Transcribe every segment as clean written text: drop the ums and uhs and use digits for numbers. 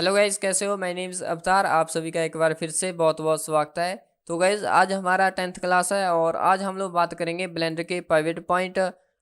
Hello guys, कैसे हो? My name is अवतार। आप सभी का एक बार फिर से बहुत बहुत स्वागत है। तो गाइज, आज हमारा 10th क्लास है और आज हम लोग बात करेंगे ब्लेंडर के पिवट पॉइंट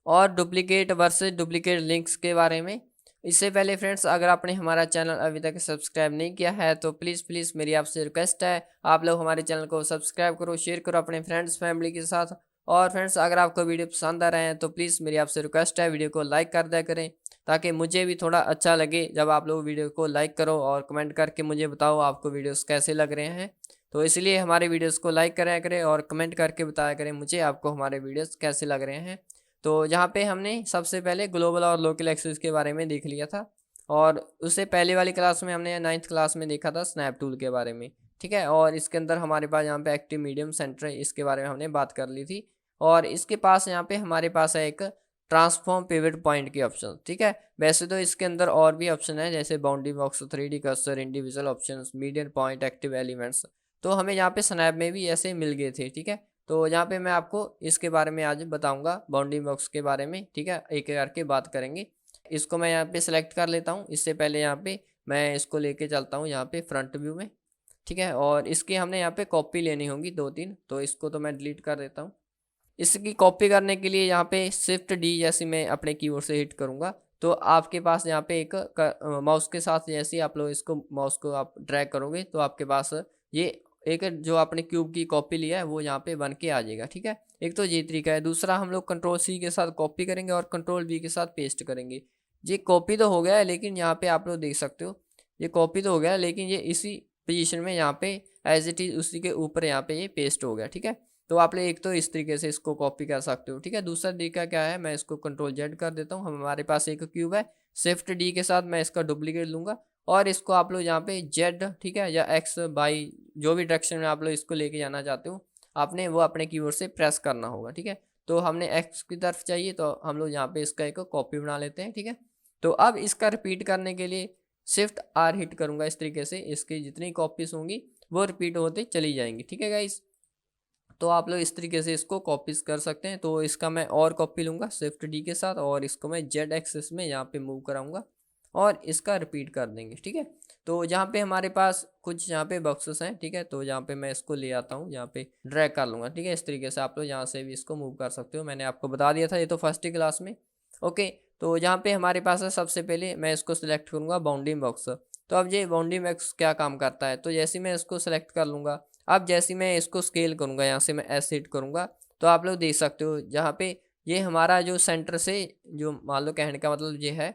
और डुप्लीकेट वर्सेस डुप्लीकेट लिंक्स के बारे में। इससे पहले फ्रेंड्स, अगर आपने हमारा चैनल अभी तक सब्सक्राइब नहीं किया है तो प्लीज़ प्लीज़ मेरी आपसे रिक्वेस्ट है, आप लोग हमारे चैनल को सब्सक्राइब करो, शेयर करो अपने फ्रेंड्स फैमिली के साथ। और फ्रेंड्स, अगर आपको वीडियो पसंद आ रहे हैं तो प्लीज़ मेरी आपसे रिक्वेस्ट है, वीडियो को लाइक कर दिया करें ताकि मुझे भी थोड़ा अच्छा लगे जब आप लोग वीडियो को लाइक करो और कमेंट करके मुझे बताओ आपको वीडियोस कैसे लग रहे हैं। तो इसलिए हमारे वीडियोस को लाइक कराया करें और कमेंट करके बताया करें मुझे आपको हमारे वीडियोस कैसे लग रहे हैं। तो यहाँ पे हमने सबसे पहले ग्लोबल और लोकल एक्सेस के बारे में देख लिया था और उससे पहले वाली क्लास में हमने 9th क्लास में देखा था स्नैप टूल के बारे में। ठीक है, और इसके अंदर हमारे पास यहाँ पे एक्टिव मीडियम सेंटर है, इसके बारे में हमने बात कर ली थी। और इसके पास यहाँ पे हमारे पास है एक ट्रांसफॉर्म पिवट पॉइंट की ऑप्शन। ठीक है, वैसे तो इसके अंदर और भी ऑप्शन है जैसे boundary box, 3D cursor, individual options, median point, active elements. तो हमें यहाँ पे स्नैप में भी ऐसे मिल गए थे। ठीक है, तो यहाँ पे मैं आपको इसके बारे में आज बताऊंगा, बाउंड्री बॉक्स के बारे में। ठीक है, एक एक करके बात करेंगे। इसको मैं यहाँ पे सेलेक्ट कर लेता हूँ। इससे पहले यहाँ पे मैं इसको लेके चलता हूँ यहाँ पे फ्रंट व्यू में। ठीक है, और इसकी हमने यहाँ पे कॉपी लेनी होगी 2-3, तो इसको तो मैं डिलीट कर देता हूँ। इसकी कॉपी करने के लिए यहाँ पे शिफ्ट डी जैसे मैं अपने कीबोर्ड से हिट करूँगा तो आपके पास यहाँ पे एक माउस के साथ जैसे ही आप लोग इसको माउस को आप ड्रैग करोगे तो आपके पास ये एक जो आपने क्यूब की कॉपी लिया है वो यहाँ पे बन के आ जाएगा। ठीक है, एक तो ये तरीका है। दूसरा, हम लोग कंट्रोल सी के साथ कॉपी करेंगे और कंट्रोल वी के साथ पेस्ट करेंगे। ये कॉपी तो हो गया है, लेकिन यहाँ पे आप लोग देख सकते हो ये कॉपी तो हो गया है, लेकिन ये इसी पोजीशन में यहाँ पे एज इट इज उसी के ऊपर यहाँ पे ये पेस्ट हो गया। ठीक है, तो आप लोग एक तो इस तरीके से इसको कॉपी कर सकते हो। ठीक है, दूसरा तरीका क्या है, मैं इसको कंट्रोल जेड कर देता हूँ। हमारे पास एक क्यूब है, शिफ्ट डी के साथ मैं इसका डुप्लीकेट लूंगा और इसको आप लोग यहाँ पे जेड, ठीक है, या एक्स बाई जो भी डायरेक्शन में आप लोग इसको लेके जाना चाहते हो आपने वो अपने कीबोर्ड से प्रेस करना होगा। ठीक है, तो हमने एक्स की तरफ चाहिए तो हम लोग यहाँ पे इसका एक कॉपी बना लेते हैं। ठीक है, तो अब इसका रिपीट करने के लिए शिफ्ट आर हिट करूंगा। इस तरीके से इसकी जितनी कॉपीज होंगी वो रिपीट होते चली जाएंगी। ठीक है गाइस, तो आप लोग इस तरीके से इसको कॉपीज कर सकते हैं। तो इसका मैं और कॉपी लूँगा शिफ्ट डी के साथ और इसको मैं जेड एक्सिस में यहाँ पे मूव कराऊंगा और इसका रिपीट कर देंगे। ठीक है, तो यहाँ पे हमारे पास कुछ यहाँ पे बॉक्सेस हैं। ठीक है, तो यहाँ पे मैं इसको ले आता हूँ, यहाँ पे ड्रैग कर लूँगा। ठीक है, इस तरीके से आप लोग यहाँ से भी इसको मूव कर सकते हो। मैंने आपको बता दिया था ये तो फर्स्ट ही क्लास में। ओके, तो यहाँ पे हमारे पास है, सबसे पहले मैं इसको सिलेक्ट करूँगा बाउंडिंग बॉक्स। तो अब ये बाउंडिंग बॉक्स क्या काम करता है, तो जैसे मैं इसको सेलेक्ट कर लूँगा, अब जैसे मैं इसको स्केल करूँगा, यहाँ से मैं एस हिट करूँगा तो आप लोग देख सकते हो जहाँ पे ये हमारा जो सेंटर से जो मान लो कहने का मतलब ये है,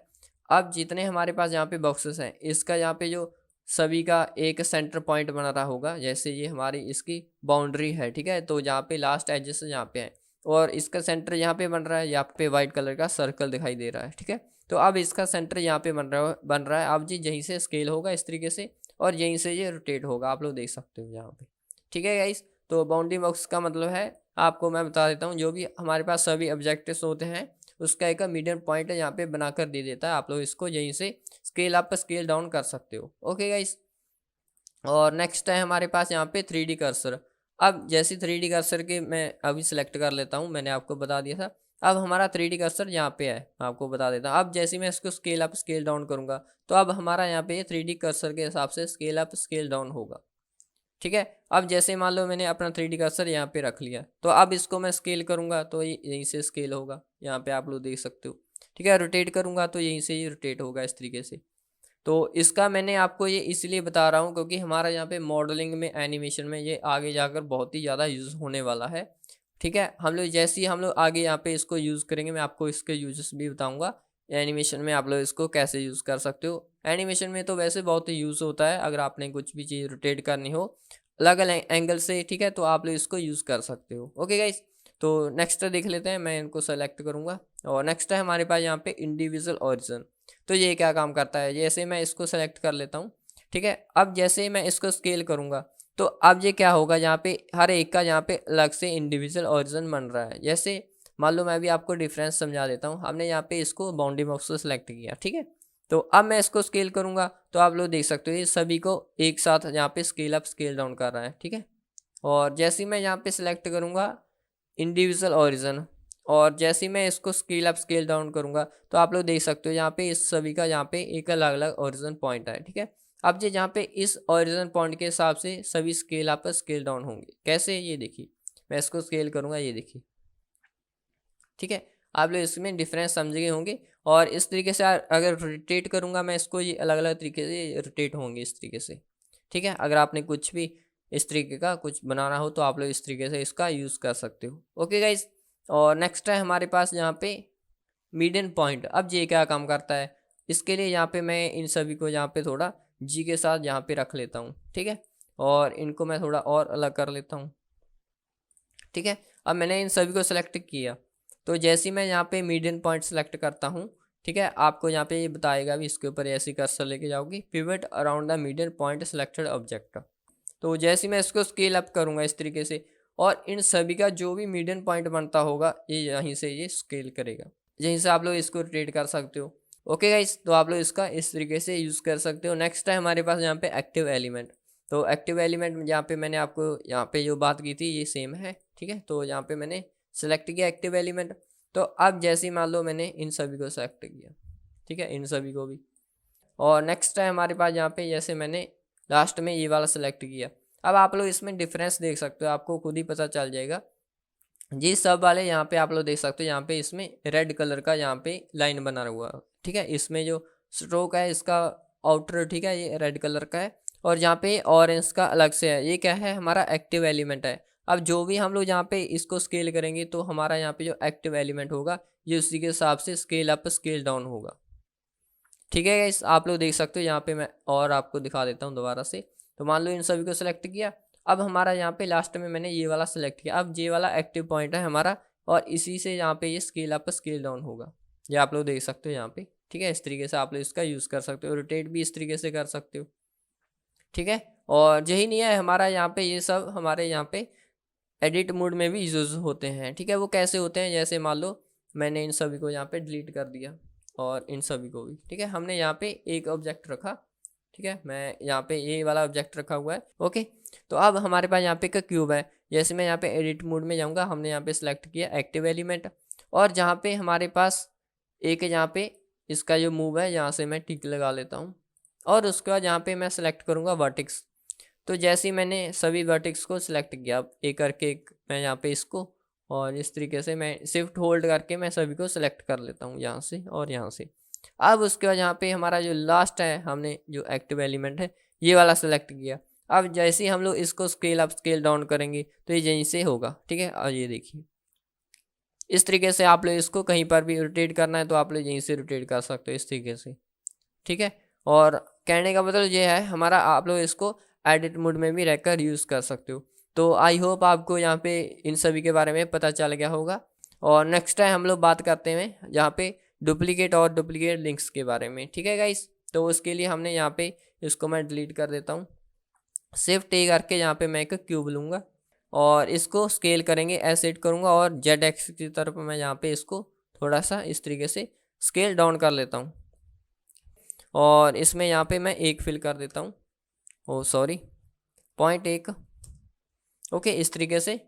अब जितने हमारे पास यहाँ पे बॉक्सेस हैं इसका यहाँ पे जो सभी का एक सेंटर पॉइंट बना रहा होगा। जैसे ये हमारी इसकी बाउंड्री है। ठीक है, तो जहाँ पे लास्ट एजेस यहाँ पे है और इसका सेंटर यहाँ पे बन रहा है, यहाँ पे वाइट कलर का सर्कल दिखाई दे रहा है। ठीक है, तो अब इसका सेंटर यहाँ पे बन रहा है। अब जी यहीं से स्केल होगा इस तरीके से और यहीं से ये रोटेट होगा, आप लोग देख सकते हो यहाँ पे। ठीक है गाइस, तो बाउंड्री बॉक्स का मतलब है, आपको मैं बता देता हूँ, जो भी हमारे पास सभी ऑब्जेक्टिव्स होते हैं उसका एक मीडियम पॉइंट यहाँ पे बनाकर दे देता है। आप लोग इसको यहीं से स्केल अप स्केल डाउन कर सकते हो। ओके गाइस, और नेक्स्ट है हमारे पास यहाँ पे 3D कर्सर। अब जैसे 3D कर्सर के मैं अभी सिलेक्ट कर लेता हूँ, मैंने आपको बता दिया था। अब हमारा 3D कर्सर यहाँ पे है, आपको बता देता हूँ। अब जैसे मैं इसको स्केल अप स्केल डाउन करूँगा तो अब हमारा यहाँ पे 3D कर्सर के हिसाब से स्केल अप स्केल डाउन होगा। ठीक है, अब जैसे मान लो मैंने अपना 3D कर्सर यहाँ पे रख लिया तो अब इसको मैं स्केल करूँगा तो ये यहीं से स्केल होगा, यहाँ पे आप लोग देख सकते हो। ठीक है, रोटेट करूँगा तो यहीं से ये रोटेट होगा इस तरीके से। तो इसका मैंने आपको ये इसलिए बता रहा हूँ क्योंकि हमारा यहाँ पे मॉडलिंग में, एनिमेशन में ये आगे जाकर बहुत ही ज़्यादा यूज़ होने वाला है। ठीक है, हम लोग जैसे ही हम लोग आगे यहाँ पे इसको यूज़ करेंगे मैं आपको इसके यूजेस भी बताऊँगा। एनिमेशन में आप लोग इसको कैसे यूज़ कर सकते हो। एनिमेशन में तो वैसे बहुत ही यूज़ होता है, अगर आपने कुछ भी चीज़ रोटेट करनी हो अलग अलग एंगल से। ठीक है, तो आप लोग इसको यूज़ कर सकते हो। ओके गाइस, तो नेक्स्ट देख लेते हैं, मैं इनको सेलेक्ट करूँगा और नेक्स्ट है हमारे पास यहाँ पे इंडिविजुअल ओरिजिन। तो ये क्या काम करता है, जैसे मैं इसको सेलेक्ट कर लेता हूँ। ठीक है, अब जैसे मैं इसको स्केल करूँगा तो अब ये क्या होगा, यहाँ पे हर एक का यहाँ पे अलग से इंडिविजुअल ओरिजिन बन रहा है। जैसे मान लो मैं भी आपको डिफरेंस समझा देता हूँ। हमने यहाँ पे इसको बाउंड्री बॉक्स को सिलेक्ट किया। ठीक है, तो अब मैं इसको स्केल करूँगा तो आप लोग देख सकते हो ये सभी को एक साथ यहाँ पे स्केल अप स्केल डाउन कर रहा है। ठीक है, और जैसे ही मैं यहाँ पे सिलेक्ट करूँगा इंडिविजुअल ओरिजिन, और जैसे ही मैं इसको स्केल अप स्केल डाउन करूँगा तो आप लोग देख सकते हो यहाँ पे इस सभी का यहाँ पे एक अलग अलग ओरिजिन पॉइंट है, ठीक है। अब जो यहाँ पे इस ओरिजिन पॉइंट के हिसाब से सभी स्केल अप स्केल डाउन होंगे। कैसे, ये देखिए, मैं इसको स्केल करूँगा, ये देखिए, ठीक है। आप लोग इसमें डिफरेंस समझ गए होंगे। और इस तरीके से अगर रोटेट करूँगा मैं इसको, ये अलग अलग तरीके से रोटेट होंगे इस तरीके से, ठीक है। अगर आपने कुछ भी इस तरीके का कुछ बनाना हो तो आप लोग इस तरीके से इसका यूज़ कर सकते हो। ओके गाइज, और नेक्स्ट है हमारे पास यहाँ पे मीडियन पॉइंट। अब ये क्या काम करता है, इसके लिए यहाँ पे मैं इन सभी को यहाँ पे थोड़ा जी के साथ यहाँ पे रख लेता हूँ, ठीक है। और इनको मैं थोड़ा और अलग कर लेता हूँ, ठीक है। अब मैंने इन सभी को सिलेक्ट किया, तो जैसे ही मैं यहाँ पे मीडियन पॉइंट सेलेक्ट करता हूँ, ठीक है, आपको यहाँ पे ये बताएगा भी इसके ऊपर ऐसे कर्सर लेके जाओगी, pivot around the median point selected object. तो जैसे मैं इसको स्केल अप करूँगा इस तरीके से, और इन सभी का जो भी मीडियन पॉइंट बनता होगा ये यहीं से ये स्केल करेगा, यहीं से आप लोग इसको रोटेट कर सकते हो। ओके गाइस, तो आप लोग इसका इस तरीके से यूज़ कर सकते हो। नेक्स्ट है हमारे पास यहाँ पे एक्टिव एलिमेंट। तो एक्टिव एलिमेंट यहाँ पे मैंने आपको यहाँ पे जो बात की थी ये सेम है, ठीक है। तो यहाँ पे मैंने सेलेक्ट किया एक्टिव एलिमेंट। तो अब जैसे ही मान लो मैंने इन सभी को सेलेक्ट किया, ठीक है, इन सभी को भी। और नेक्स्ट है हमारे पास यहाँ पे जैसे मैंने लास्ट में ये वाला सेलेक्ट किया। अब आप लोग इसमें डिफरेंस देख सकते हो, आपको खुद ही पता चल जाएगा। ये सब वाले यहाँ पे आप लोग देख सकते हो, यहाँ पे इसमें रेड कलर का यहाँ पे लाइन बना हुआ है, ठीक है। इसमें जो स्ट्रोक है इसका आउटर, ठीक है, ये रेड कलर का है। और यहाँ पे ऑरेंज का अलग से है, ये क्या है, हमारा एक्टिव एलिमेंट है। अब जो भी हम लोग यहाँ पे इसको स्केल करेंगे तो हमारा यहाँ पे जो एक्टिव एलिमेंट होगा ये उसी के हिसाब से स्केल अप स्केल डाउन होगा, ठीक है गाइस। आप लोग देख सकते हो यहाँ पे मैं और आपको दिखा देता हूँ दोबारा से। तो मान लो इन सभी को सिलेक्ट किया। अब हमारा यहाँ पे लास्ट में मैंने ये वाला सिलेक्ट किया। अब ये वाला एक्टिव पॉइंट है हमारा, और इसी से यहाँ पे ये स्केल अप स्केल डाउन होगा, ये आप लोग देख सकते हो यहाँ पे, ठीक है। इस तरीके से आप लोग इसका यूज़ कर सकते हो, रोटेट भी इस तरीके से कर सकते हो, ठीक है। और यही नहीं है हमारा यहाँ पे, ये सब हमारे यहाँ पे एडिट मोड में भी यूज़ होते हैं, ठीक है। वो कैसे होते हैं, जैसे मान लो मैंने इन सभी को यहाँ पे डिलीट कर दिया और इन सभी को भी, ठीक है। हमने यहाँ पे एक ऑब्जेक्ट रखा, ठीक है, मैं यहाँ पे ये वाला ऑब्जेक्ट रखा हुआ है। ओके, तो अब हमारे पास यहाँ पे एक क्यूब है। जैसे मैं यहाँ पे एडिट मोड में जाऊँगा, हमने यहाँ पे सिलेक्ट किया एक्टिव एलिमेंट, और जहाँ पे हमारे पास एक यहाँ पे इसका जो मूव है यहाँ से मैं टिक लगा लेता हूँ। और उसके बाद यहाँ पे मैं सेलेक्ट करूँगा वर्टेक्स। तो जैसे ही मैंने सभी वर्टेक्स को सिलेक्ट किया, अब एक करके एक मैं यहाँ पे इसको, और इस तरीके से मैं शिफ्ट होल्ड करके मैं सभी को सिलेक्ट कर लेता हूँ यहाँ से और यहाँ से। अब उसके बाद यहाँ पे हमारा जो लास्ट है, हमने जो एक्टिव एलिमेंट है ये वाला सेलेक्ट किया। अब जैसे ही हम लोग इसको स्केल अप स्केल डाउन करेंगे तो ये यहीं से होगा, ठीक है। और ये देखिए, इस तरीके से आप लोग इसको कहीं पर भी रोटेट करना है तो आप लोग यहीं से रोटेट कर सकते हो इस तरीके से, ठीक है। और कहने का मतलब ये है हमारा, आप लोग इसको एडिट मोड में भी रहकर यूज़ कर सकते हो। तो आई होप आपको यहाँ पे इन सभी के बारे में पता चल गया होगा। और नेक्स्ट टाइम हम लोग बात करते हैं यहाँ पे डुप्लीकेट और डुप्लीकेट लिंक्स के बारे में, ठीक है गाइस। तो उसके लिए हमने यहाँ पे इसको मैं डिलीट कर देता हूँ। शिफ्ट ए करके यहाँ पे मैं एक क्यूब लूँगा और इसको स्केल करेंगे, एसेट करूँगा, और जेड एक्स की तरफ मैं यहाँ पे इसको थोड़ा सा इस तरीके से स्केल डाउन कर लेता हूँ। और इसमें यहाँ पे मैं एक फिल कर देता हूँ, ओ सॉरी 0.1, ओके, इस तरीके से।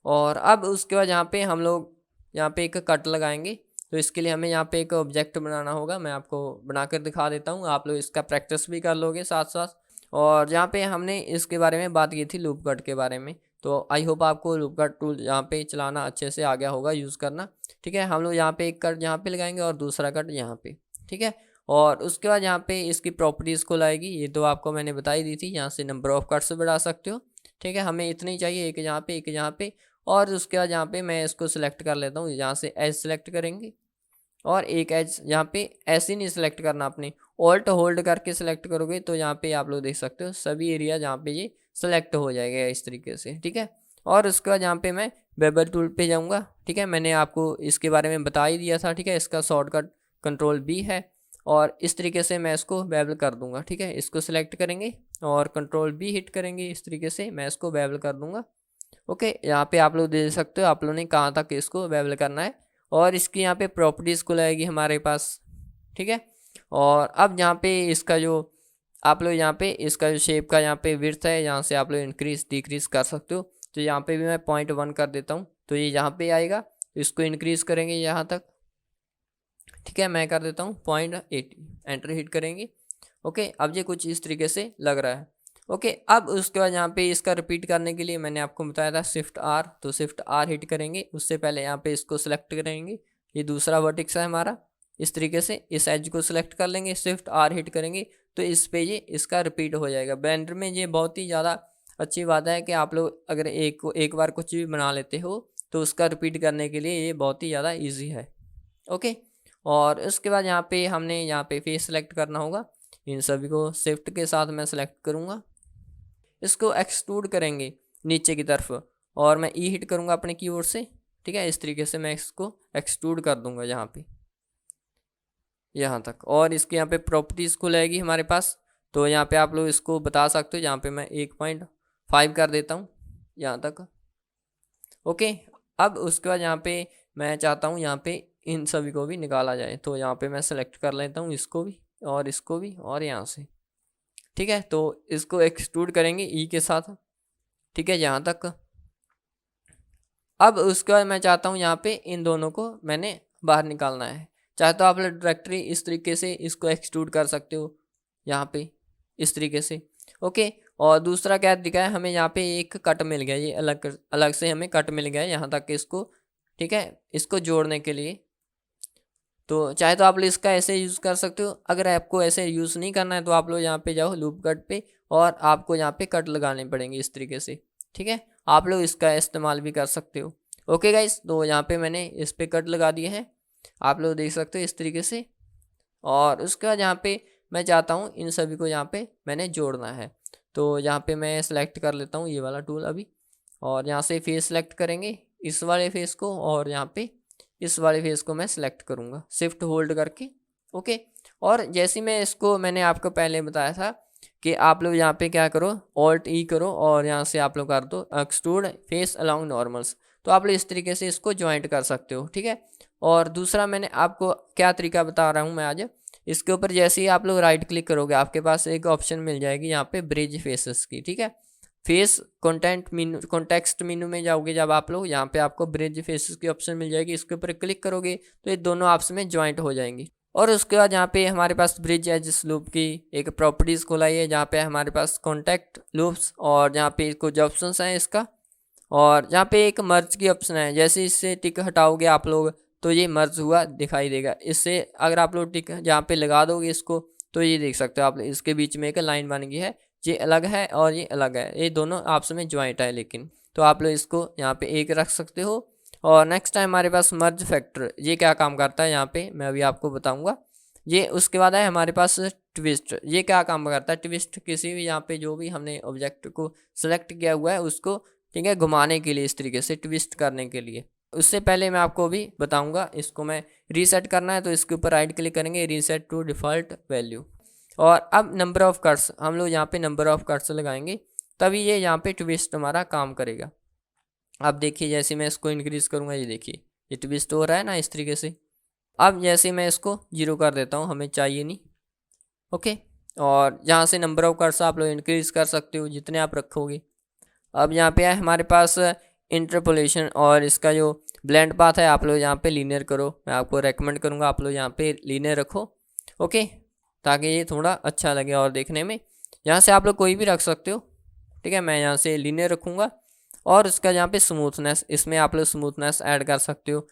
और अब उसके बाद यहाँ पे हम लोग यहाँ पे एक कट लगाएंगे। तो इसके लिए हमें यहाँ पे एक ऑब्जेक्ट बनाना होगा, मैं आपको बनाकर दिखा देता हूँ, आप लोग इसका प्रैक्टिस भी कर लोगे साथ साथ। और यहाँ पे हमने इसके बारे में बात की थी लूप कट के बारे में। तो आई होप आपको लूप कट टूल यहाँ पे चलाना अच्छे से आ गया होगा, यूज़ करना, ठीक है। हम लोग यहाँ पे एक कट यहाँ पे लगाएंगे और दूसरा कट यहाँ पे, ठीक है। और उसके बाद यहाँ पे इसकी प्रॉपर्टीज़ को लाएगी, ये तो आपको मैंने बताई दी थी। यहाँ से नंबर ऑफ कट्स बढ़ा सकते हो, ठीक है। हमें इतनी चाहिए, एक यहाँ पे एक यहाँ पे। और उसके बाद यहाँ पे मैं इसको सिलेक्ट कर लेता हूँ, यहाँ से एज सेलेक्ट करेंगे, और एक एज यहाँ पे ऐसे नहीं सिलेक्ट करना, अपने ऑल्ट होल्ड करके सिलेक्ट करोगे तो यहाँ पे आप लोग देख सकते हो सभी एरिया जहाँ पे ये सिलेक्ट हो जाएगा इस तरीके से, ठीक है। और उसके बाद यहाँ पे मैं बेबल टूल पे जाऊँगा, ठीक है। मैंने आपको इसके बारे में बता ही दिया था, ठीक है। इसका शॉर्टकट कंट्रोल बी है, और इस तरीके से मैं इसको बेबल कर दूंगा, ठीक है। इसको सिलेक्ट करेंगे और कंट्रोल बी हिट करेंगे, इस तरीके से मैं इसको बेबल कर दूंगा। ओके, यहाँ पे आप लोग देख सकते हो आप लोगों ने कहाँ तक इसको बेबल करना है। और इसकी यहाँ पे प्रॉपर्टीज़ को लाएगी हमारे पास, ठीक है। और अब यहाँ पे इसका जो आप लोग यहाँ पे इसका जो शेप का यहाँ पे विड्थ है, यहाँ से आप लोग इंक्रीज डिक्रीज कर सकते हो। तो यहाँ पे भी मैं 0.1 कर देता हूँ, तो ये यहाँ पे आएगा। इसको इंक्रीज करेंगे यहाँ तक, ठीक है। मैं कर देता हूँ 0.80, एंटर हिट करेंगे। ओके, अब ये कुछ इस तरीके से लग रहा है। ओके, अब उसके बाद यहाँ पे इसका रिपीट करने के लिए मैंने आपको बताया था शिफ्ट आर, तो शिफ्ट आर हिट करेंगे। उससे पहले यहाँ पे इसको सिलेक्ट करेंगे, ये दूसरा वर्टेक्स है हमारा, इस तरीके से इस एज को सिलेक्ट कर लेंगे, शिफ्ट आर हिट करेंगे तो इस पे ये इसका रिपीट हो जाएगा। ब्लेंडर में ये बहुत ही ज़्यादा अच्छी बात है कि आप लोग अगर एक बार कुछ भी बना लेते हो तो उसका रिपीट करने के लिए ये बहुत ही ज़्यादा ईजी है। ओके, और उसके बाद यहाँ पे हमने यहाँ पे फेस सेलेक्ट करना होगा। इन सभी को शिफ्ट के साथ मैं सेलेक्ट करूँगा, इसको एक्सट्रूड करेंगे नीचे की तरफ, और मैं ई हिट करूँगा अपने कीबोर्ड से, ठीक है। इस तरीके से मैं इसको एक्सट्रूड कर दूंगा यहाँ पे, यहाँ तक। और इसके यहाँ पे प्रॉपर्टीज़ खुलेगी हमारे पास, तो यहाँ पे आप लोग इसको बता सकते हो। यहाँ पे मैं 1.5 कर देता हूँ यहाँ तक। ओके, अब उसके बाद यहाँ पे मैं चाहता हूँ यहाँ पे इन सभी को भी निकाला जाए, तो यहाँ पे मैं सेलेक्ट कर लेता हूँ इसको भी और इसको भी और यहाँ से, ठीक है। तो इसको एक्सट्रूड करेंगे ई के साथ, ठीक है, यहाँ तक। अब उसके बाद मैं चाहता हूँ यहाँ पे इन दोनों को मैंने बाहर निकालना है। चाहे तो आप डायरेक्टरी इस तरीके से इसको एक्सट्रूड कर सकते हो यहाँ पे इस तरीके से। ओके, और दूसरा क्या दिखा है हमें, यहाँ पे एक कट मिल गया, ये अलग अलग से हमें कट मिल गया है यहाँ तक इसको, ठीक है, इसको जोड़ने के लिए। तो चाहे तो आप लोग इसका ऐसे यूज़ कर सकते हो। अगर आपको ऐसे यूज़ नहीं करना है तो आप लोग यहाँ पे जाओ लूप कट पे, और आपको यहाँ पे कट लगाने पड़ेंगे इस तरीके से, ठीक है। आप लोग इसका इस्तेमाल भी कर सकते हो। ओके गाइस, तो यहाँ पे मैंने इस पे कट लगा दिए हैं, आप लोग देख सकते हो इस तरीके से। और उसके बाद यहाँ पे मैं चाहता हूँ इन सभी को यहाँ पे मैंने जोड़ना है, तो यहाँ पे मैं सेलेक्ट कर लेता हूँ ये वाला टूल अभी, और यहाँ से फेस सेलेक्ट करेंगे इस वाले फेस को, और यहाँ पे इस वाले फेस को मैं सेलेक्ट करूँगा शिफ्ट होल्ड करके। ओके, और जैसे मैं इसको मैंने आपको पहले बताया था कि आप लोग यहाँ पे क्या करो, ऑल्ट ई करो और यहाँ से आप लोग कर दो एक्सट्रूड फेस अलोंग नॉर्मल्स, तो आप लोग इस तरीके से इसको ज्वाइंट कर सकते हो, ठीक है। और दूसरा मैंने आपको क्या तरीका बता रहा हूँ मैं आज, इसके ऊपर जैसे ही आप लोग राइट क्लिक करोगे आपके पास एक ऑप्शन मिल जाएगी यहाँ पे ब्रिज फेसेस की, ठीक है। Face content Meenu context Meenu में जाओगे जब आप लोग, यहाँ पे आपको ब्रिज फेसेस की ऑप्शन मिल जाएगी, इसके ऊपर क्लिक करोगे तो ये दोनों आपस में ज्वाइंट हो जाएंगी। और उसके बाद यहाँ पे हमारे पास ब्रिज एज लूप की एक प्रॉपर्टीज़ खोलाई है, जहाँ पे हमारे पास कॉन्टैक्ट लूप्स, और यहाँ पे कुछ ऑप्शन हैं इसका, और यहाँ पे एक मर्ज की ऑप्शन है। जैसे इससे टिक हटाओगे आप लोग तो ये मर्ज हुआ दिखाई देगा। इससे अगर आप लोग टिक यहाँ पे लगा दोगे इसको तो ये देख सकते हो आप, इसके बीच में एक लाइन बन गई है, ये अलग है और ये अलग है, ये दोनों आपस में ज्वाइंट है। लेकिन तो आप लोग इसको यहाँ पे एक रख सकते हो। और नेक्स्ट टाइम हमारे पास मर्ज फैक्टर, ये क्या काम करता है यहाँ पे मैं अभी आपको बताऊँगा। ये उसके बाद है हमारे पास ट्विस्ट, ये क्या काम करता है, ट्विस्ट किसी भी यहाँ पे जो भी हमने ऑब्जेक्ट को सेलेक्ट किया हुआ है उसको, ठीक है, घुमाने के लिए, इस तरीके से ट्विस्ट करने के लिए। उससे पहले मैं आपको भी बताऊंगा, इसको मैं रीसेट करना है तो इसके ऊपर राइट क्लिक करेंगे, रीसेट टू डिफ़ॉल्ट वैल्यू। और अब नंबर ऑफ़ कट्स, हम लोग यहाँ पे नंबर ऑफ़ कट्स लगाएंगे तभी ये यहाँ पे ट्विस्ट हमारा काम करेगा। अब देखिए जैसे मैं इसको इंक्रीज़ करूँगा, ये देखिए ये ट्विस्ट हो रहा है ना इस तरीके से। अब जैसे मैं इसको 0 कर देता हूँ, हमें चाहिए नहीं। ओके, और यहाँ से नंबर ऑफ़ कट्स आप लोग इंक्रीज़ कर सकते हो जितने आप रखोगे। अब यहाँ पे है हमारे पास इंटरपोलेशन, और इसका जो ब्लेंड पाथ है आप लोग यहाँ पे लीनियर करो। मैं आपको रेकमेंड करूँगा आप लोग यहाँ पे लीनियर रखो, ओके, ताकि ये थोड़ा अच्छा लगे और देखने में। यहाँ से आप लोग कोई भी रख सकते हो, ठीक है। मैं यहाँ से लीनियर रखूँगा। और उसका यहाँ पे स्मूथनेस, इसमें आप लोग स्मूथनेस ऐड कर सकते हो।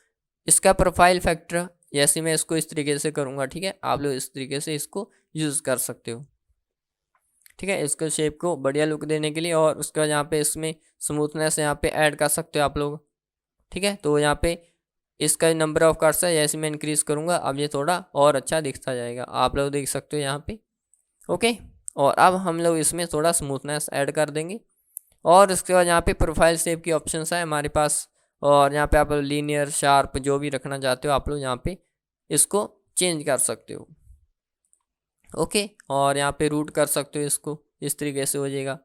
इसका प्रोफाइल फैक्टर, जैसे मैं इसको इस तरीके से करूँगा, ठीक है, आप लोग इस तरीके से इसको यूज़ कर सकते हो, ठीक है, इसको शेप को बढ़िया लुक देने के लिए। और उसके बाद यहाँ पे इसमें स्मूथनेस यहाँ पे ऐड कर सकते हो आप लोग, ठीक है। तो यहाँ पे इसका नंबर ऑफ कट्स है, जैसे मैं इंक्रीज़ करूँगा अब ये थोड़ा और अच्छा दिखता जाएगा, आप लोग देख सकते हो यहाँ पे, ओके। और अब हम लोग इसमें थोड़ा स्मूथनेस ऐड कर देंगे। और उसके बाद यहाँ पे प्रोफाइल शेप की ऑप्शंस है हमारे पास, और यहाँ पे आप लीनियर, शार्प जो भी रखना चाहते हो आप लोग यहाँ पे इसको चेंज कर सकते हो, ओके। और यहाँ पे रूट कर सकते हो इसको, इस तरीके से हो जाएगा।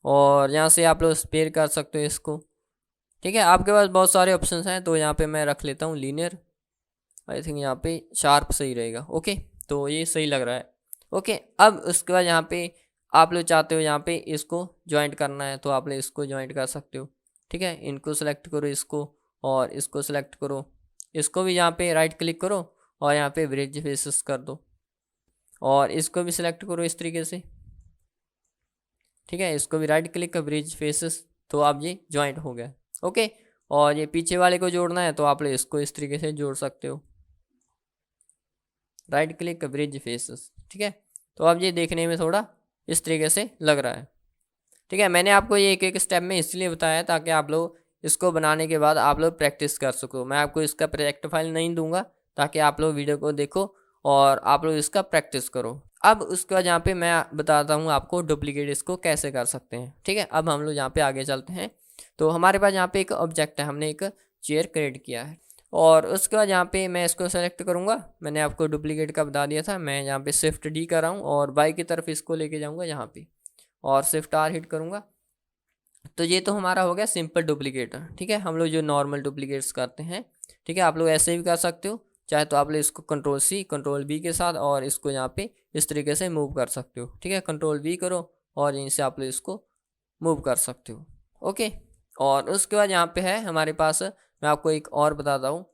और यहाँ से आप लोग स्पेयर कर सकते हो इसको, ठीक है। आपके पास बहुत सारे ऑप्शंस हैं, तो यहाँ पे मैं रख लेता हूँ लीनियर। आई थिंक यहाँ पे शार्प सही रहेगा, ओके, तो ये सही लग रहा है, ओके। अब उसके बाद यहाँ पे आप लोग चाहते हो यहाँ पे इसको ज्वाइंट करना है तो आप लोग इसको ज्वाइंट कर सकते हो, ठीक है। इनको सेलेक्ट करो इसको, और इसको सेलेक्ट करो, इसको भी यहाँ पे राइट क्लिक करो और यहाँ पे ब्रिज फेसेस कर दो और इसको भी सिलेक्ट करो इस तरीके से, ठीक है। इसको भी राइट क्लिक कर ब्रिज फेसेस, तो आप ये ज्वाइंट हो गया, ओके। और ये पीछे वाले को जोड़ना है तो आप लोग इसको इस तरीके से जोड़ सकते हो, राइट क्लिक ब्रिज फेसेस, ठीक है। तो अब ये देखने में थोड़ा इस तरीके से लग रहा है, ठीक है। मैंने आपको ये एक एक स्टेप में इसलिए बताया ताकि आप लोग इसको बनाने के बाद आप लोग प्रैक्टिस कर सको। मैं आपको इसका प्रोजेक्ट फाइल नहीं दूंगा ताकि आप लोग वीडियो को देखो और आप लोग इसका प्रैक्टिस करो। अब उसके बाद यहाँ पे मैं बताता हूँ आपको डुप्लीकेट इसको कैसे कर सकते हैं, ठीक है। अब हम लोग यहाँ पे आगे चलते हैं। तो हमारे पास यहाँ पे एक ऑब्जेक्ट है, हमने एक चेयर क्रिएट किया है और उसके बाद यहाँ पे मैं इसको सेलेक्ट करूँगा। मैंने आपको डुप्लीकेट का बता दिया था, मैं यहाँ पे शिफ्ट डी कर रहा हूँ और बाई की तरफ इसको लेके जाऊँगा यहाँ पे और शिफ्ट आर हिट करूँगा। तो ये तो हमारा हो गया सिंपल डुप्लीकेट, ठीक है। हम लोग जो नॉर्मल डुप्लीकेट्स करते हैं, ठीक है। आप लोग ऐसे भी कर सकते हो, चाहे तो आप लोग इसको कंट्रोल सी कंट्रोल बी के साथ और इसको यहाँ पे इस तरीके से मूव कर सकते हो, ठीक है। कंट्रोल बी करो और यहीं से आप लोग इसको मूव कर सकते हो, ओके। और उसके बाद यहाँ पे है हमारे पास, मैं आपको एक और बताता हूँ,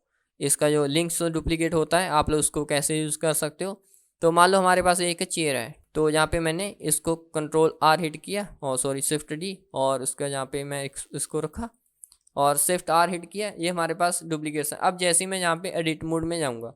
इसका जो लिंक्स डुप्लीकेट होता है आप लोग उसको कैसे यूज़ कर सकते हो। तो मान लो हमारे पास एक चेयर है, तो यहाँ पे मैंने इसको कंट्रोल आर हिट किया और सॉरी शिफ्ट डी और उसका यहाँ पे मैं इसको रखा और शिफ्ट आर हिट किया, ये हमारे पास डुप्लीकेट है। अब जैसे मैं यहाँ पे एडिट मोड में जाऊँगा,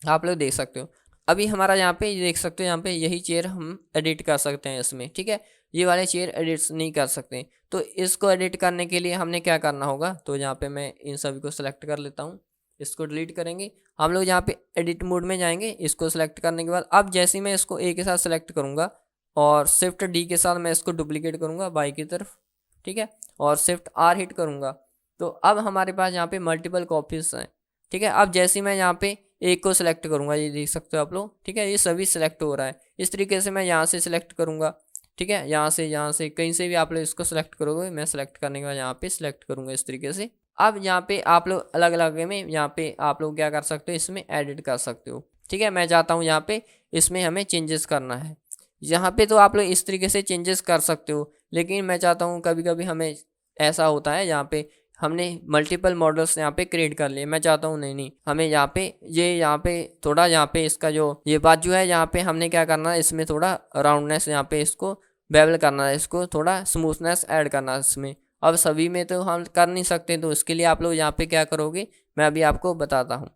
आप लोग देख सकते हो अभी हमारा यहाँ पे देख सकते हो, यहाँ पे यही चेयर हम एडिट कर सकते हैं इसमें, ठीक है। ये वाले चेयर एडिट्स नहीं कर सकते, तो इसको एडिट करने के लिए हमने क्या करना होगा, तो यहाँ पे मैं इन सभी को सिलेक्ट कर लेता हूँ, इसको डिलीट करेंगे हम लोग। यहाँ पे एडिट मोड में जाएंगे, इसको सिलेक्ट करने के बाद अब जैसे मैं इसको ए के साथ सिलेक्ट करूँगा और शिफ्ट डी के साथ मैं इसको डुप्लीकेट करूँगा बाई की तरफ, ठीक है, और शिफ्ट आर हिट करूँगा, तो अब हमारे पास यहाँ पे मल्टीपल कॉपीज हैं, ठीक है। अब जैसे मैं यहाँ पे एक को सिलेक्ट करूँगा, ये देख सकते हो आप लोग, ठीक है, ये सभी सिलेक्ट हो रहा है। इस तरीके से मैं यहाँ से सिलेक्ट करूँगा, ठीक है, यहाँ से कहीं से भी आप लोग इसको सिलेक्ट करोगे, मैं सिलेक्ट करने के बाद यहाँ पे सिलेक्ट करूँगा इस तरीके से। अब यहाँ पे आप लोग अलग अलग में यहाँ पे आप लोग क्या कर सकते हो, इसमें एडिट कर सकते हो, ठीक है। मैं चाहता हूँ यहाँ पे इसमें हमें चेंजेस करना है, यहाँ पे तो आप लोग इस तरीके से चेंजेस कर सकते हो, लेकिन मैं चाहता हूँ कभी कभी हमें ऐसा होता है यहाँ पे हमने मल्टीपल मॉडल्स यहाँ पे क्रिएट कर लिए, मैं चाहता हूँ नहीं हमें यहाँ पे थोड़ा यहाँ पे इसका जो ये बाजू है यहाँ पे हमने क्या करना है, इसमें थोड़ा राउंडनेस यहाँ पे इसको बेवल करना है, इसको थोड़ा स्मूथनेस ऐड करना है इसमें। अब सभी में तो हम कर नहीं सकते, तो इसके लिए आप लोग यहाँ पे क्या करोगे मैं अभी आपको बताता हूँ,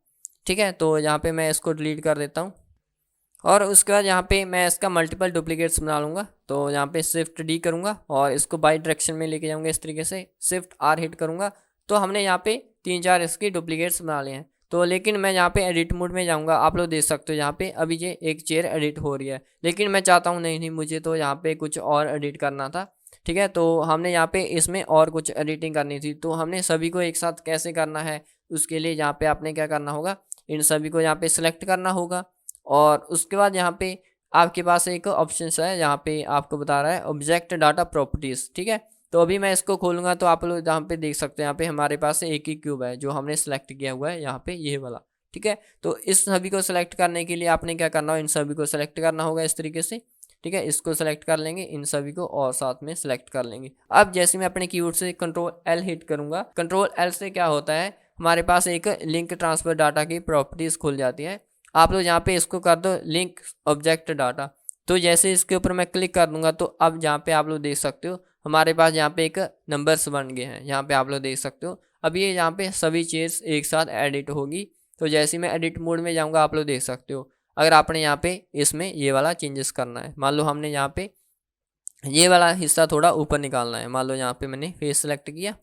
ठीक है। तो यहाँ पे मैं इसको डिलीट कर देता हूँ और उसके बाद यहाँ पे मैं इसका मल्टीपल डुप्लीकेट्स बना लूँगा। तो यहाँ पे शिफ्ट डी करूँगा और इसको बाई डायरेक्शन में लेके जाऊँगा इस तरीके से, शिफ्ट आर हिट करूँगा, तो हमने यहाँ पे 3-4 इसकी डुप्लीकेट्स बना लिए हैं। तो लेकिन मैं यहाँ पे एडिट मोड में जाऊँगा, आप लोग देख सकते हो यहाँ पे अभी ये एक चेयर एडिट हो रही है, लेकिन मैं चाहता हूँ नहीं मुझे तो यहाँ पे कुछ और एडिट करना था, ठीक है। तो हमने यहाँ पे इसमें और कुछ एडिटिंग करनी थी, तो हमने सभी को एक साथ कैसे करना है, उसके लिए यहाँ पे आपने क्या करना होगा, इन सभी को यहाँ पे सिलेक्ट करना होगा और उसके बाद यहाँ पे आपके पास एक ऑप्शन है, यहाँ पे आपको बता रहा है ऑब्जेक्ट डाटा प्रॉपर्टीज़, ठीक है। तो अभी मैं इसको खोलूँगा तो आप लोग यहाँ पे देख सकते हैं, यहाँ पे हमारे पास एक ही क्यूब है जो हमने सेलेक्ट किया हुआ है यहाँ पे ये वाला, ठीक है। तो इस सभी को सिलेक्ट करने के लिए आपने क्या करना हो, इन सभी को सिलेक्ट करना होगा इस तरीके से, ठीक है। इसको सेलेक्ट कर लेंगे, इन सभी को और साथ में सिलेक्ट कर लेंगे। अब जैसे मैं अपने कीबोर्ड से कंट्रोल एल हिट करूँगा, कंट्रोल एल से क्या होता है हमारे पास एक लिंक ट्रांसफर डाटा की प्रॉपर्टीज़ खुल जाती है। आप लोग यहाँ पे इसको कर दो लिंक ऑब्जेक्ट डाटा, तो जैसे इसके ऊपर मैं क्लिक कर दूंगा तो अब यहाँ पे आप लोग देख सकते हो हमारे पास यहाँ पे एक नंबर्स बन गए हैं, यहाँ पे आप लोग देख सकते हो। अब ये यहाँ पे सभी चीज़ एक साथ एडिट होगी, तो जैसे मैं एडिट मोड में जाऊँगा आप लोग देख सकते हो। अगर आपने यहाँ पे इसमें ये वाला चेंजेस करना है, मान लो हमने यहाँ पे ये वाला हिस्सा थोड़ा ऊपर निकालना है, मान लो यहाँ पे मैंने फेस सेलेक्ट किया,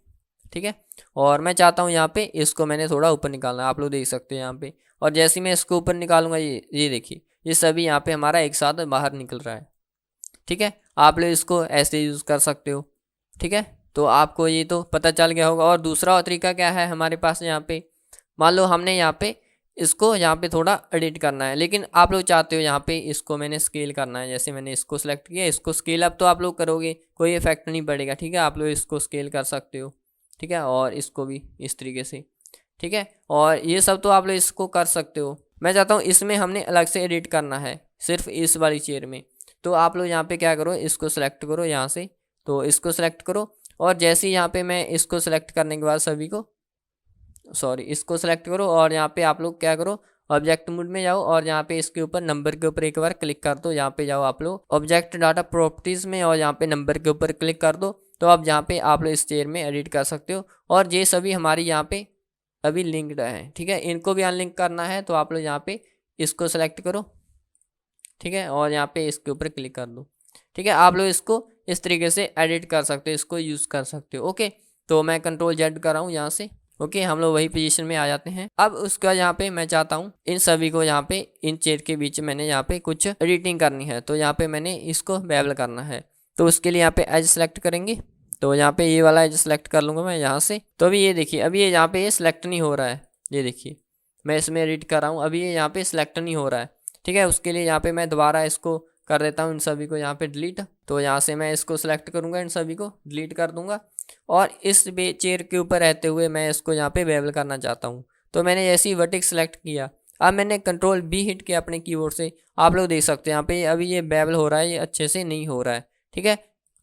ठीक है, और मैं चाहता हूँ यहाँ पे इसको मैंने थोड़ा ऊपर निकालना है, आप लोग देख सकते हो यहाँ पे। और जैसे मैं इसको ऊपर निकालूंगा ये देखिए ये सभी यहाँ पे हमारा एक साथ बाहर निकल रहा है, ठीक है। आप लोग इसको ऐसे यूज़ कर सकते हो, ठीक है। तो आपको ये तो पता चल गया होगा। और दूसरा तरीका क्या है हमारे पास, यहाँ पे मान लो हमने यहाँ पे इसको यहाँ पे थोड़ा एडिट करना है, लेकिन आप लोग चाहते हो यहाँ पे इसको मैंने स्केल करना है, जैसे मैंने इसको सेलेक्ट किया, इसको स्केल अप तो आप लोग करोगे कोई इफेक्ट नहीं पड़ेगा, ठीक है। आप लोग इसको स्केल कर सकते हो, ठीक है, और इसको भी इस तरीके से, ठीक है। और ये सब तो आप लोग इसको कर सकते हो। मैं चाहता हूँ इसमें हमने अलग से एडिट करना है सिर्फ इस वाली चेयर में, तो आप लोग यहाँ पे क्या करो, इसको सेलेक्ट करो यहाँ से, तो इसको सेलेक्ट करो और जैसे ही यहाँ पे मैं इसको सेलेक्ट करने के बाद सभी को सॉरी इसको सेलेक्ट करो और यहाँ पे आप लोग क्या करो, ऑब्जेक्ट मोड में जाओ और यहाँ पे इसके ऊपर नंबर के ऊपर एक बार क्लिक कर दो। यहाँ पे जाओ आप लोग ऑब्जेक्ट डाटा प्रॉपर्टीज में और यहाँ पे नंबर के ऊपर क्लिक कर दो। तो अब यहाँ पे आप लोग इस चेयर में एडिट कर सकते हो और ये सभी हमारी यहाँ पे अभी लिंक्ड है, ठीक है। इनको भी अनलिंक करना है तो आप लोग यहाँ पे इसको सेलेक्ट करो, ठीक है, और यहाँ पे इसके ऊपर क्लिक कर दो, ठीक है। आप लोग इसको इस तरीके से एडिट कर सकते हो, इसको यूज़ कर सकते हो। ओके, तो मैं कंट्रोल जेड कर रहा हूँ यहाँ से। ओके, हम लोग वही पोजीशन में आ जाते हैं। अब उसके बाद यहाँ पे मैं चाहता हूँ इन सभी को यहाँ पे इन चेयर के बीच मैंने यहाँ पे कुछ एडिटिंग करनी है, तो यहाँ पे मैंने इसको बेवल करना है। तो उसके लिए यहाँ पे एज सेलेक्ट करेंगे, तो यहाँ पे ये वाला एज सेलेक्ट कर लूँगा मैं यहाँ से। तो अभी ये देखिए, अभी ये यहाँ पे ये सिलेक्ट नहीं हो रहा है, ये देखिए मैं इसमें एडिट कर रहा हूँ, अभी ये यहाँ पे सिलेक्ट नहीं हो रहा है, ठीक है। उसके लिए यहाँ पे मैं दोबारा इसको कर देता हूँ इन सभी को यहाँ पे डिलीट। तो यहाँ से मैं इसको सिलेक्ट करूँगा, इन सभी को डिलीट कर दूँगा और इस चेयर के ऊपर रहते हुए मैं इसको यहाँ पे बेवल करना चाहता हूँ। तो मैंने जैसे ही वर्टेक्स सेलेक्ट किया, अब मैंने कंट्रोल बी हिट किया अपने कीबोर्ड से। आप लोग देख सकते हैं यहाँ पे अभी ये बेवल हो रहा है, ये अच्छे से नहीं हो रहा है, ठीक है।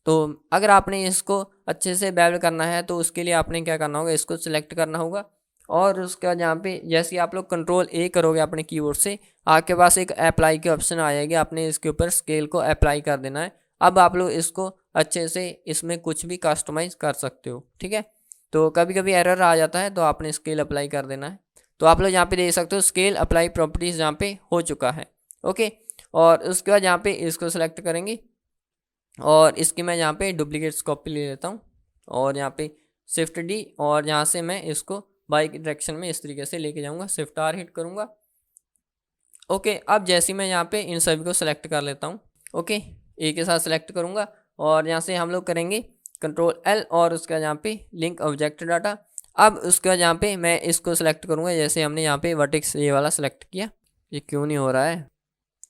तो अगर आपने इसको अच्छे से बेवल करना है तो उसके लिए आपने क्या करना होगा, इसको सिलेक्ट करना होगा और उसके बाद यहाँ पे जैसे आप लोग कंट्रोल ए करोगे अपने कीबोर्ड से, आपके पास एक अप्लाई की ऑप्शन आ जाएगी, आपने इसके ऊपर स्केल को अप्लाई कर देना है। अब आप लोग इसको अच्छे से इसमें कुछ भी कस्टमाइज कर सकते हो, ठीक है। तो कभी कभी एरर आ जाता है तो आपने स्केल अप्लाई कर देना है। तो आप लोग यहाँ पे देख सकते हो स्केल अप्लाई प्रॉपर्टीज़ यहाँ पे हो चुका है। ओके, और उसके बाद यहाँ पे इसको सेलेक्ट करेंगे और इसकी मैं यहाँ पे डुप्लीकेट्स कॉपी ले लेता हूँ और यहाँ पे शिफ्ट डी और यहाँ से मैं इसको बाई डायरेक्शन में इस तरीके से लेके जाऊँगा, शिफ्ट आर हिट करूँगा। ओके, अब जैसे मैं यहाँ पे इन सभी को सिलेक्ट कर लेता हूँ, ओके, एक के साथ सिलेक्ट करूँगा और यहाँ से हम लोग करेंगे कंट्रोल एल और उसके बाद यहाँ पे लिंक ऑब्जेक्ट डाटा। अब उसके बाद यहाँ पे मैं इसको सिलेक्ट करूँगा, जैसे हमने यहाँ पे वर्टेक्स ये वाला सिलेक्ट किया, ये क्यों नहीं हो रहा है।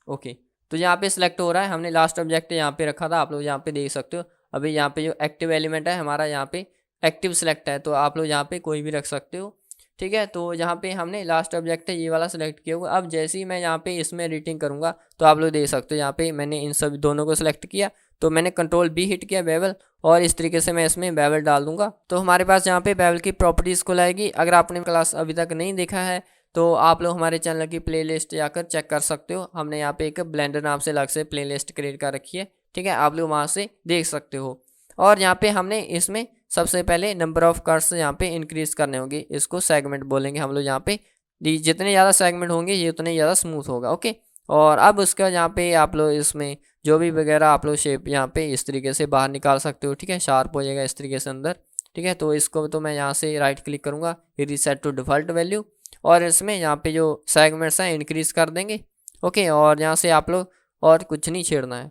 ओके, तो यहाँ पे सिलेक्ट हो रहा है, हमने लास्ट ऑब्जेक्ट यहाँ पे रखा था, आप लोग यहाँ पे देख सकते हो। अभी यहाँ पे जो एक्टिव एलिमेंट है हमारा यहाँ पे एक्टिव सेलेक्ट है, तो आप लोग यहाँ पे कोई भी रख सकते हो, ठीक है। तो यहाँ पे हमने लास्ट ऑब्जेक्ट है ये वाला सिलेक्ट किया हुआ। अब जैसे ही मैं यहाँ पे इसमें एडिटिंग करूँगा तो आप लोग देख सकते हो यहाँ पे मैंने इन सब दोनों को सिलेक्ट किया, तो मैंने कंट्रोल बी हिट किया बेवल और इस तरीके से मैं इसमें बेवल डाल दूंगा। तो हमारे पास यहाँ पे बेवल की प्रॉपर्टीज़ खुल आएगी। अगर आपने क्लास अभी तक नहीं देखा है तो आप लोग हमारे चैनल की प्लेलिस्ट जाकर चेक कर सकते हो। हमने यहाँ पे एक ब्लेंडर नाम से अलग से प्लेलिस्ट क्रिएट कर रखी है, ठीक है, आप लोग वहाँ से देख सकते हो। और यहाँ पे हमने इसमें सबसे पहले नंबर ऑफ कर्व्स यहाँ पे इंक्रीज करने होंगे, इसको सेगमेंट बोलेंगे हम लोग। यहाँ पे जितने ज़्यादा सेगमेंट होंगे ये उतने ज़्यादा स्मूथ होगा। ओके, और अब उसके बाद यहाँ पे आप लोग इसमें जो भी वगैरह आप लोग शेप यहाँ पे इस तरीके से बाहर निकाल सकते हो, ठीक है, शार्प हो जाएगा इस तरीके से अंदर, ठीक है। तो इसको तो मैं यहाँ से राइट क्लिक करूँगा, रीसेट टू डिफ़ॉल्ट वैल्यू, और इसमें यहाँ पे जो सेगमेंट्स हैं इंक्रीज़ कर देंगे। ओके, और यहाँ से आप लोग और कुछ नहीं छेड़ना है।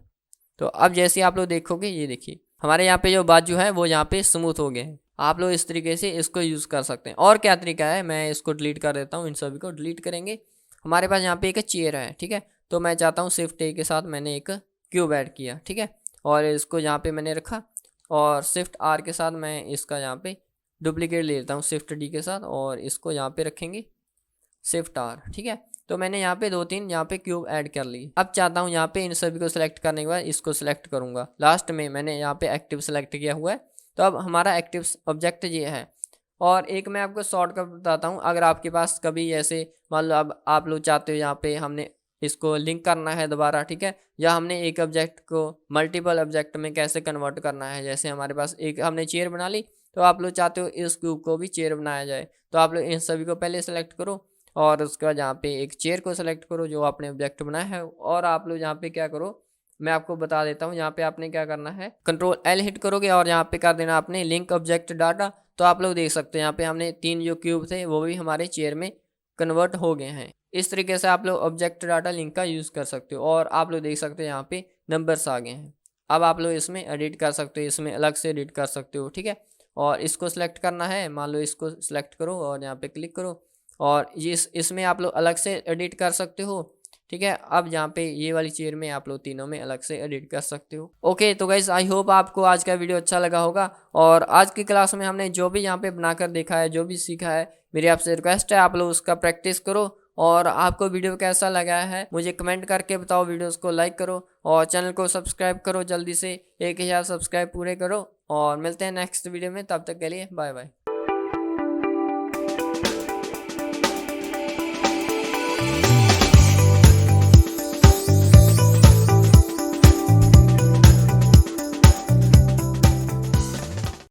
तो अब जैसे आप लोग देखोगे, ये देखिए हमारे यहाँ पे जो बाजू है वो यहाँ पे स्मूथ हो गए हैं। आप लोग इस तरीके से इसको यूज़ कर सकते हैं। और क्या तरीका है, मैं इसको डिलीट कर देता हूँ, इन सभी को डिलीट करेंगे। हमारे पास यहाँ पे एक चेयर है, ठीक है, तो मैं चाहता हूँ शिफ्ट ए के साथ मैंने एक क्यूब ऐड किया, ठीक है, और इसको यहाँ पे मैंने रखा और शिफ्ट आर के साथ मैं इसका यहाँ पे डुप्लीकेट ले लेता हूँ शिफ्ट डी के साथ और इसको यहाँ पे रखेंगे शिफ्ट आर, ठीक है। तो मैंने यहाँ पे 2-3 यहाँ पे क्यूब ऐड कर ली। अब चाहता हूँ यहाँ पे इन सभी को सिलेक्ट करने के बाद इसको सिलेक्ट करूँगा। लास्ट में मैंने यहाँ पे एक्टिव सेलेक्ट किया हुआ है, तो अब हमारा एक्टिव ऑब्जेक्ट ये है। और एक मैं आपको शॉर्टकट बताता हूँ, अगर आपके पास कभी ऐसे मान लो अब आप लोग चाहते हो यहाँ पे हमने इसको लिंक करना है दोबारा, ठीक है, या हमने एक ऑब्जेक्ट को मल्टीपल ऑब्जेक्ट में कैसे कन्वर्ट करना है, जैसे हमारे पास एक हमने चेयर बना ली, तो आप लोग चाहते हो इस क्यूब को भी चेयर बनाया जाए, तो आप लोग इन सभी को पहले सेलेक्ट करो और उसके बाद यहाँ पे एक चेयर को सेलेक्ट करो जो आपने ऑब्जेक्ट बनाया है, और आप लोग यहाँ पे क्या करो मैं आपको बता देता हूँ। यहाँ पे आपने क्या करना है, कंट्रोल एल हिट करोगे और यहाँ पे कर देना आपने लिंक ऑब्जेक्ट डाटा। तो आप लोग देख सकते हैं यहाँ पे हमने 3 जो क्यूब थे वो भी हमारे चेयर में कन्वर्ट हो गए हैं। इस तरीके से आप लोग ऑब्जेक्ट डाटा लिंक का यूज़ कर सकते हो। और आप लोग देख सकते हो यहाँ पे नंबर्स आ गए हैं। अब आप लोग इसमें एडिट कर सकते हो, इसमें अलग से एडिट कर सकते हो, ठीक है। और इसको सिलेक्ट करना है, मान लो इसको सिलेक्ट करो और यहाँ पे क्लिक करो और ये इसमें आप लोग अलग से एडिट कर सकते हो, ठीक है। अब यहाँ पे ये वाली चेयर में आप लोग तीनों में अलग से एडिट कर सकते हो। ओके, तो गाइस आई होप आपको आज का वीडियो अच्छा लगा होगा। और आज की क्लास में हमने जो भी यहाँ पे बनाकर देखा है, जो भी सीखा है, मेरी आपसे रिक्वेस्ट है आप लोग उसका प्रैक्टिस करो। और आपको वीडियो कैसा लगा है मुझे कमेंट करके बताओ, वीडियोस को लाइक करो और चैनल को सब्सक्राइब करो, जल्दी से 1000 सब्सक्राइब पूरे करो। और मिलते हैं नेक्स्ट वीडियो में, तब तक के लिए बाय बाय।